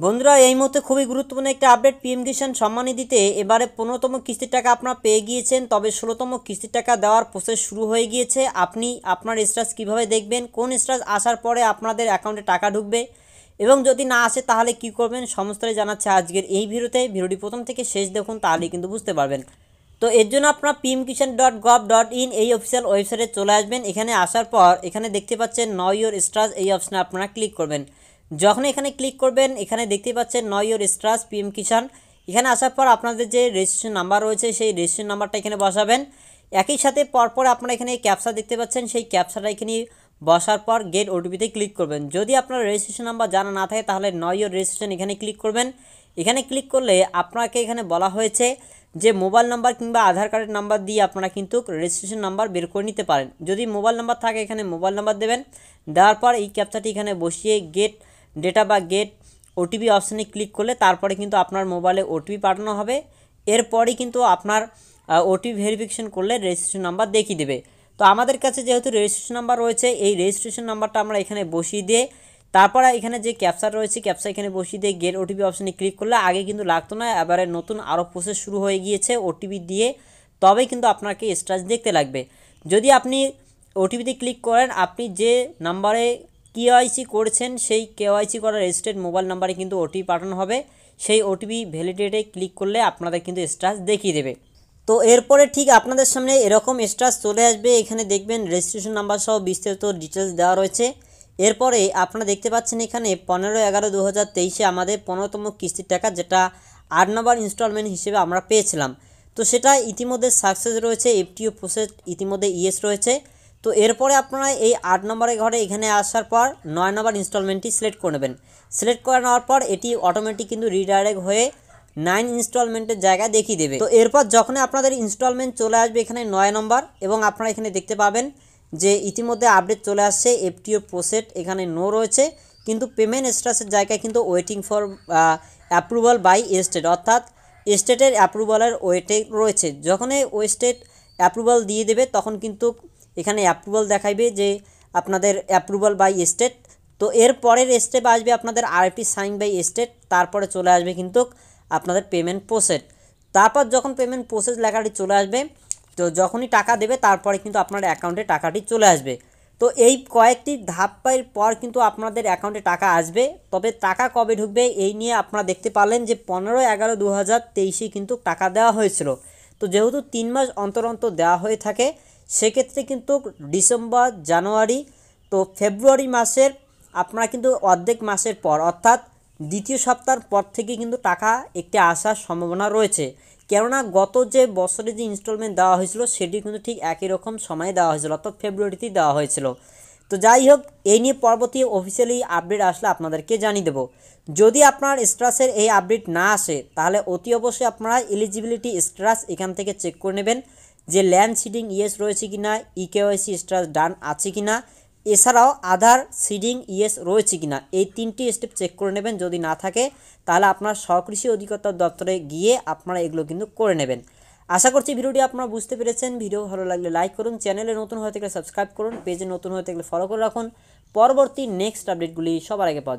বন্ধুরা এই মুহূর্তে খুবই গুরুত্বপূর্ণ একটা আপডেট। পিএম কিষাণ সম্মান নিধিতে এবারে 15তম কিস্তির টাকা আপনারা পেয়ে গিয়েছেন, তবে 16তম কিস্তির টাকা দেওয়ার প্রসেস শুরু হয়ে গিয়েছে। আপনি আপনার স্ট্যাটাস কীভাবে দেখবেন, কোন স্ট্যাটাস আসার পরে আপনাদের অ্যাকাউন্টে টাকা ঢুকবে এবং যদি না আসে তাহলে কি করবেন, সমস্তটাই জানাচ্ছে আজকের এই ভিডিওতে। ভিডিওটি প্রথম থেকে শেষ দেখুন, তাহলেই কিন্তু বুঝতে পারবেন। তো এর জন্য আপনারা pmkishan.gov.in এই অফিসিয়াল ওয়েবসাইটে চলে আসবেন। এখানে আসার পর এখানে দেখতে পাচ্ছেন নাও ইওর স্ট্যাটাস, এই অপশনে আপনারা ক্লিক করবেন। যখন এখানে ক্লিক করবেন এখানে দেখতে পাচ্ছেন নাও ইওর স্ট্যাটাস পিএম কিষাণ। এখানে আসার পর আপনাদের যে রেজিস্ট্রেশন নাম্বার রয়েছে সেই রেজিস্ট্রেশন নাম্বারটা এখানে বসাবেন। একই সাথে পরপর আপনারা এখানে ক্যাপচা দেখতে পাচ্ছেন, সেই ক্যাপচাটা এখানে বসার পর গেট ওটিপিতে ক্লিক করবেন। যদি আপনার রেজিস্ট্রেশন নাম্বার জানা না থাকে তাহলে নাও ইওর রেজিস্ট্রেশন এখানে ক্লিক করবেন। এখানে ক্লিক করলে আপনাকে এখানে বলা হয়েছে যে মোবাইল নাম্বার কিংবা আধার কার্ডের নাম্বার দিয়ে আপনারা কিন্তু রেজিস্ট্রেশন নাম্বার বের করে নিতে পারেন। যদি মোবাইল নাম্বার থাকে এখানে মোবাইল নাম্বার দেবেন, দেওয়ার পর এই ক্যাপচাটি এখানে বসিয়ে গেট ডেটা বা গেট ওটিপি অপশানে ক্লিক করলে তারপরে কিন্তু আপনার মোবাইলে ওটিপি পাঠানো হবে। এরপরই কিন্তু আপনার ওটিপি ভেরিফিকেশন করলে রেজিস্ট্রেশন নাম্বার দেখিয়ে দেবে। তো আমাদের কাছে যেহেতু রেজিস্ট্রেশন নাম্বার রয়েছে, এই রেজিস্ট্রেশন নাম্বারটা আমরা এখানে বসিয়ে দিয়ে তারপরে এখানে যে ক্যাপচা রয়েছে ক্যাপচা এখানে বসিয়ে দিয়ে গেট ওটিপি অপশানে ক্লিক করলে আগে কিন্তু লাগতো না, এবারে নতুন আরও প্রসেস শুরু হয়ে গিয়েছে। ওটিপি দিয়ে তবেই কিন্তু আপনাকে স্ট্যাটাস দেখতে লাগবে। যদি আপনি ওটিপিতে ক্লিক করেন, আপনি যে নাম্বারে কেওয়াইসি করেছেন সেই কেওয়াইসি করা রেজিস্টার্ড মোবাইল নাম্বারে কিন্তু ওটিপি পাঠানো হবে। সেই ওটিপি ভ্যালিডেটে ক্লিক করলে আপনাদের কিন্তু স্ট্যাটাস দেখিয়ে দেবে। তো এরপরে ঠিক আপনাদের সামনে এরকম স্ট্যাটাস চলে আসবে। এখানে দেখবেন রেজিস্ট্রেশন নাম্বার সহ বিস্তারিত ডিটেলস দেওয়া রয়েছে। এরপরে আপনারা দেখতে পাচ্ছেন এখানে 15/11/2023 আমাদের 15তম কিস্তির টাকা, যেটা 8 নম্বর ইনস্টলমেন্ট হিসেবে আমরা পেয়েছিলাম। তো সেটা ইতিমধ্যে সাকসেস রয়েছে, এফটিও প্রসেস ইতিমধ্যে ইয়েস রয়েছে। তো এরপরে আপনারা এই 8 নম্বরের ঘরে এখানে আসার পর 9 নম্বর ইনস্টলমেন্টটি সিলেক্ট করে নেবেন। সিলেক্ট করে নেওয়ার পর এটি অটোমেটিক কিন্তু রিডাইরেক্ট হয়ে 9 ইনস্টলমেন্টের জায়গায় দেখিয়ে দেবে। তো এরপর যখন আপনাদের ইনস্টলমেন্ট চলে আসবে এখানে 9 নম্বর, এবং আপনারা এখানে দেখতে পাবেন যে ইতিমধ্যে আপডেট চলে আসছে, এফটিও প্রসেস এখানে নো রয়েছে, কিন্তু পেমেন্ট স্ট্যাটাসের জায়গায় কিন্তু waiting for approval by state, অর্থাৎ স্টেটের অ্যাপ্রুভালের ওয়েটে রয়েছে। যখনই ওই স্টেট অ্যাপ্রুভাল দিয়ে দেবে তখন কিন্তু এখানে অ্যাপ্রুভাল দেখাইবে যে আপনাদের অ্যাপ্রুভাল বাই স্টেট। তো এর পরের স্টেপ আসবে আপনাদের আরএফটি সাইন বাই স্টেট, তারপরে চলে আসবে কিন্তু আপনাদের পেমেন্ট প্রসেস। তারপর যখন পেমেন্ট প্রসেস লেখাটি চলে আসবে, তো যখনই টাকা দেবে তারপরে কিন্তু আপনার অ্যাকাউন্টে টাকাটি চলে আসবে। তো এই কয়েকটি ধাপের পর কিন্তু আপনাদের অ্যাকাউন্টে টাকা আসবে। তবে টাকা কবে ঢুকবে এই নিয়ে আপনারা দেখতে পারলেন যে 15/11/2023 কিন্তু টাকা দেওয়া হয়েছিল। তো যেহেতু 3 মাস অন্তর অন্তর দেওয়া হয়ে থাকে, সেক্ষেত্রে কিন্তু ডিসেম্বর, জানুয়ারি, তো ফেব্রুয়ারি মাসের আপনারা কিন্তু অর্ধেক মাসের পর অর্থাৎ দ্বিতীয় সপ্তাহের পর থেকে কিন্তু টাকা একটি আসার সম্ভাবনা রয়েছে। কেননা গত যে বছরে যে ইনস্টলমেন্ট দেওয়া হয়েছিল সেটি কিন্তু ঠিক একই রকম সময়ে দেওয়া হয়েছিল, অর্থাৎ ফেব্রুয়ারিতেই দেওয়া হয়েছিল। তো যাই হোক, এই নিয়ে পরবর্তী অফিসিয়ালি আপডেট আসলে আপনাদেরকে জানিয়ে দেবো। যদি আপনার স্ট্যাটাসের এই আপডেট না আসে তাহলে অতি অবশ্যই আপনারা এলিজিবিলিটি স্ট্যাটাস এখান থেকে চেক করে নেবেন যে ল্যান্ড সিডিং ইয়েস রয়েছে কিনা, ইকেওয়াইসি স্ট্যাটাস ডান আছে কিনা, এছাড়াও আধার সিডিং ইয়েস রয়েছে কিনা, এই 3টি স্টেপ চেক করে নেবেন। যদি না থাকে তাহলে আপনার স্বকৃষি অধিকর্তার দপ্তরে গিয়ে আপনারা এগুলো কিন্তু করে নেবেন। আশা করছি ভিডিওটি আপনারা বুঝতে পেরেছেন। ভিডিও ভালো লাগলে লাইক করুন, চ্যানেলে নতুন হয়ে থাকলে সাবস্ক্রাইব করুন, পেজে নতুন হয়ে থাকলে ফলো করে রাখুন। পরবর্তী নেক্সট আপডেটগুলি সবার আগে পাওয়ার জন্য।